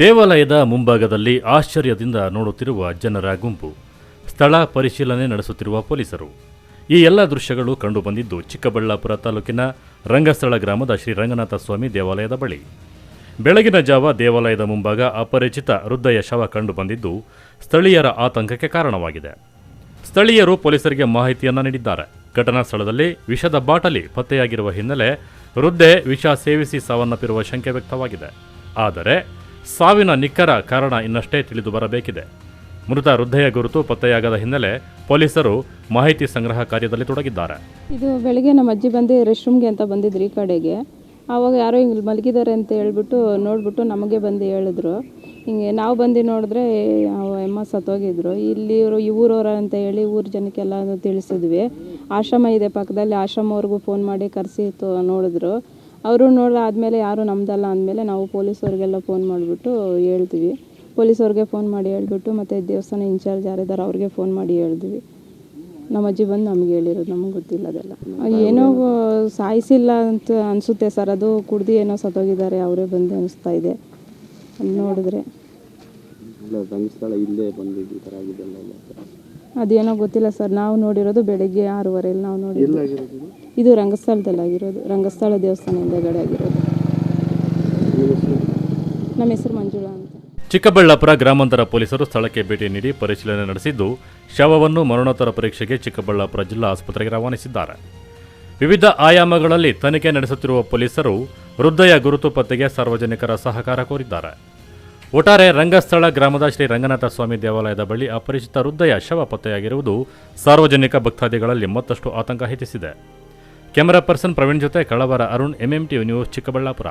ದೇವಾಲಯದ ಮುಂಭಾಗದಲ್ಲಿ ಆಶ್ಚರ್ಯದಿಂದ ನೋಡುತ್ತಿರುವ ಜನರ ಗುಂಪು, ಸ್ಥಳ ಪರಿಶೀಲನೆ ನಡೆಸುತ್ತಿರುವ ಪೊಲೀಸರು. ಈ ಎಲ್ಲ ದೃಶ್ಯಗಳು ಕಂಡುಬಂದಿದ್ದು ಚಿಕ್ಕಬಳ್ಳಾಪುರ ತಾಲೂಕಿನ ರಂಗಸ್ಥಳ ಗ್ರಾಮದ ಶ್ರೀ ರಂಗನಾಥ ಸ್ವಾಮಿ ದೇವಾಲಯದ ಬಳಿ. ಬೆಳಗಿನ ಜಾವ ದೇವಾಲಯದ ಮುಂಭಾಗ ಅಪರಿಚಿತ ವೃದ್ಧೆಯ ಶವ ಕಂಡುಬಂದಿದ್ದು ಸ್ಥಳೀಯರ ಆತಂಕಕ್ಕೆ ಕಾರಣವಾಗಿದೆ. ಸ್ಥಳೀಯರು ಪೊಲೀಸರಿಗೆ ಮಾಹಿತಿಯನ್ನು ನೀಡಿದ್ದಾರೆ. ಘಟನಾ ಸ್ಥಳದಲ್ಲಿ ವಿಷದ ಬಾಟಲಿ ಪತ್ತೆಯಾಗಿರುವ ಹಿನ್ನೆಲೆ ವೃದ್ಧೆ ವಿಷ ಸೇವಿಸಿ ಸಾವನ್ನಪ್ಪಿರುವ ಶಂಕೆ ವ್ಯಕ್ತವಾಗಿದೆ. ಆದರೆ ಸಾವಿನ ನಿಖರ ಕಾರಣ ಇನ್ನಷ್ಟೇ ತಿಳಿದು ಬರಬೇಕಿದೆ. ಮೃತ ವೃದ್ಧೆಯ ಗುರುತು ಪತ್ತೆಯಾಗದ ಹಿನ್ನೆಲೆ ಪೊಲೀಸರು ಮಾಹಿತಿ ಸಂಗ್ರಹ ಕಾರ್ಯದಲ್ಲಿ ತೊಡಗಿದ್ದಾರೆ. ಇದು ಬೆಳಗ್ಗೆ ನಮ್ಮ ಅಜ್ಜಿ ಬಂದು ರೆಸ್ಟ್ ರೂಮ್ಗೆ ಅಂತ ಬಂದಿದ್ರು ಈ ಕಡೆಗೆ. ಆವಾಗ ಯಾರೋ ಹಿಂಗೆ ಮಲಗಿದ್ದಾರೆ ಅಂತ ಹೇಳ್ಬಿಟ್ಟು ನೋಡಿಬಿಟ್ಟು ನಮಗೆ ಬಂದು ಹೇಳಿದ್ರು. ಹಿಂಗೆ ನಾವು ಬಂದು ನೋಡಿದ್ರೆ ಅಮ್ಮ ಸತ್ತೋಗಿದ್ರು. ಇಲ್ಲಿ ಈ ಊರವರ ಅಂತ ಹೇಳಿ ಊರ ಜನಕ್ಕೆಲ್ಲ ತಿಳಿಸಿದ್ವಿ. ಆಶ್ರಮ ಇದೆ ಪಕ್ಕದಲ್ಲಿ, ಆಶ್ರಮವ್ರಿಗೂ ಫೋನ್ ಮಾಡಿ ಕರೆಸಿ ನೋಡಿದ್ರು. ಅವರು ನೋಡಾದ್ಮೇಲೆ ಯಾರು ನಮ್ದಲ್ಲ ಅಂದಮೇಲೆ ನಾವು ಪೊಲೀಸವ್ರಿಗೆಲ್ಲ ಫೋನ್ ಮಾಡಿಬಿಟ್ಟು ಹೇಳ್ತೀವಿ. ಪೊಲೀಸವ್ರಿಗೆ ಫೋನ್ ಮಾಡಿ ಹೇಳ್ಬಿಟ್ಟು ಮತ್ತು ದೇವಸ್ಥಾನ ಇನ್ಚಾರ್ಜ್ ಯಾರಿದ್ದಾರೆ ಅವ್ರಿಗೆ ಫೋನ್ ಮಾಡಿ ಹೇಳಿದ್ವಿ. ನಮ್ಮ ಅಜ್ಜಿ ಬಂದು ನಮ್ಗೆ ಹೇಳಿರೋದು, ನಮಗೆ ಗೊತ್ತಿಲ್ಲ ಅದೆಲ್ಲ. ಏನೋ ಸಾಯಿಸಿಲ್ಲ ಅಂತ ಅನಿಸುತ್ತೆ ಸರ್, ಅದು ಕುಡ್ದು ಏನೋ ಸತ್ತೋಗಿದ್ದಾರೆ ಅವರೇ ಬಂದು ಅನಿಸ್ತಾ ಇದೆ ನೋಡಿದ್ರೆ. ಅದೇನೋ ಗೊತ್ತಿಲ್ಲ ಸರ್, ನಾವು ನೋಡಿರೋದು ಬೆಳಗ್ಗೆ 6:30 ನಾವು ನೋಡಿರೋದು. ಇದು ರಂಗಸ್ಥಳದಲ್ಲಾಗಿರೋದು, ರಂಗಸ್ಥಳ ದೇವಸ್ಥಾನ ಹಿಂದೆಗಡೆ ಆಗಿರೋದು. ನಮ್ಮ ಹೆಸರು ಮಂಜುಳಾ ಅಂತ. ಚಿಕ್ಕಬಳ್ಳಾಪುರ ಗ್ರಾಮಾಂತರ ಪೊಲೀಸರು ಸ್ಥಳಕ್ಕೆ ಭೇಟಿ ನೀಡಿ ಪರಿಶೀಲನೆ ನಡೆಸಿದ್ದು ಶವವನ್ನು ಮರಣೋತ್ತರ ಪರೀಕ್ಷೆಗೆ ಚಿಕ್ಕಬಳ್ಳಾಪುರ ಜಿಲ್ಲಾ ಆಸ್ಪತ್ರೆಗೆ ರವಾನಿಸಿದ್ದಾರೆ. ವಿವಿಧ ಆಯಾಮಗಳಲ್ಲಿ ತನಿಖೆ ನಡೆಸುತ್ತಿರುವ ಪೊಲೀಸರು ವೃದ್ಧೆಯ ಗುರುತು ಪತ್ತೆಗೆ ಸಾರ್ವಜನಿಕರ ಸಹಕಾರ ಕೋರಿದ್ದಾರೆ. ಒಟ್ಟಾರೆ ರಂಗಸ್ಥಳ ಗ್ರಾಮದ ಶ್ರೀ ರಂಗನಾಥ ಸ್ವಾಮಿ ದೇವಾಲಯದ ಬಳಿ ಅಪರಿಚಿತ ವೃದ್ಧೆಯ ಶವ ಪತ್ತೆಯಾಗಿರುವುದು ಸಾರ್ವಜನಿಕ ಭಕ್ತಾದಿಗಳಲ್ಲಿ ಮತ್ತಷ್ಟು ಆತಂಕ ಹೆಚ್ಚಿಸಿದೆ. ಕ್ಯಾಮರಾ ಪರ್ಸನ್ ಪ್ರವೀಣ್ ಜೊತೆ ಕಳವರ ಅರುಣ್, MMTV ನ್ಯೂಸ್, ಚಿಕ್ಕಬಳ್ಳಾಪುರ.